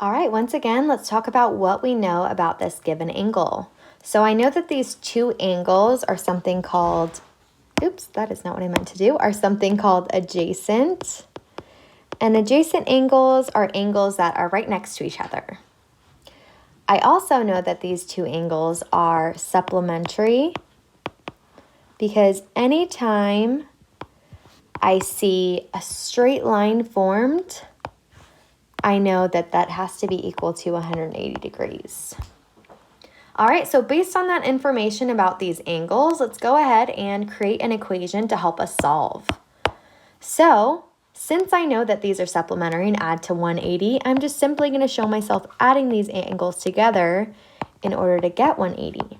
All right, once again, let's talk about what we know about this given angle. So I know that these two angles are something called, oops, that is not what I meant to do, are something called adjacent. And adjacent angles are angles that are right next to each other. I also know that these two angles are supplementary because anytime I see a straight line formed, I know that that has to be equal to 180 degrees. All right, so based on that information about these angles, let's go ahead and create an equation to help us solve. So, since I know that these are supplementary and add to 180, I'm just simply going to show myself adding these angles together in order to get 180.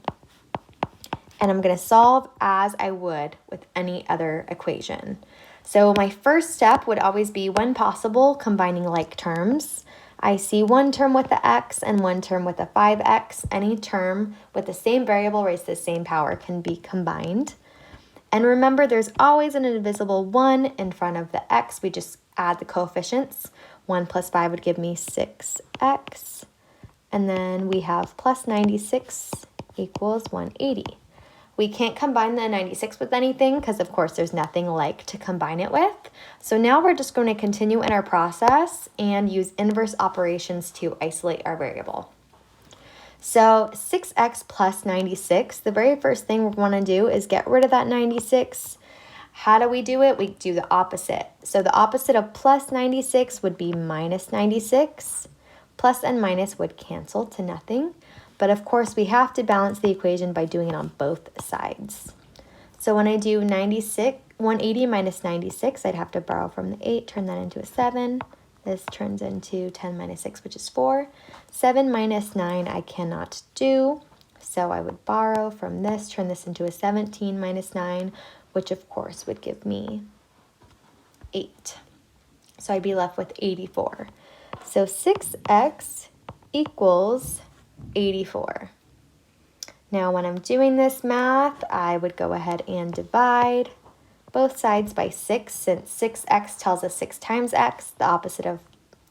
And I'm going to solve as I would with any other equation. So my first step would always be, when possible, combining like terms. I see one term with the x and one term with a 5x. Any term with the same variable raised to the same power can be combined. And remember, there's always an indivisible 1 in front of the x. We just add the coefficients. 1 plus 5 would give me 6x. And then we have plus 96 equals 180. We can't combine the 96 with anything because, of course, there's nothing like to combine it with. So now we're just going to continue in our process and use inverse operations to isolate our variable. So 6x plus 96, the very first thing we want to do is get rid of that 96. How do we do it? We do the opposite. So the opposite of plus 96 would be minus 96. Plus and minus would cancel to nothing. But of course, we have to balance the equation by doing it on both sides. So when I do 180 minus 96, I'd have to borrow from the 8, turn that into a 7. This turns into 10 minus 6, which is 4. 7 minus 9 I cannot do, so I would borrow from this, turn this into a 17 minus 9, which of course would give me 8. So I'd be left with 84. So 6x equals 84. Now when I'm doing this math, I would go ahead and divide both sides by 6, since 6x tells us 6 times x. The opposite of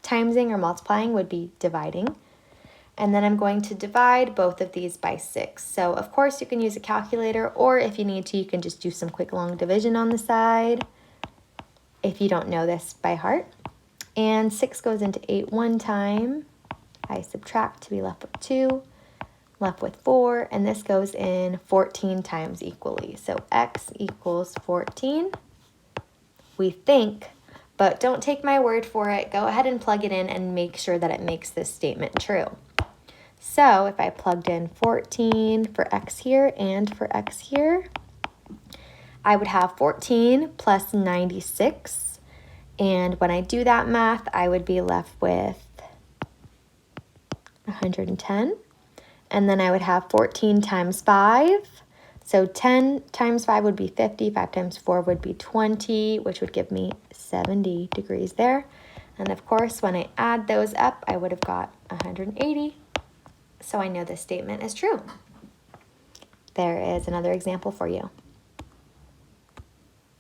timesing or multiplying would be dividing. And then I'm going to divide both of these by 6. So of course you can use a calculator, or if you need to, you can just do some quick long division on the side if you don't know this by heart. And 6 goes into 8 one time. I subtract to be left with 2, left with 4, and this goes in 14 times equally. So x equals 14, we think, but don't take my word for it. Go ahead and plug it in and make sure that it makes this statement true. So if I plugged in 14 for x here and for x here, I would have 14 plus 96. And when I do that math, I would be left with 110. And then I would have 14 times 5. So 10 times 5 would be 50. 5 times 4 would be 20, which would give me 70 degrees there. And of course, when I add those up, I would have got 180. So I know this statement is true. There is another example for you.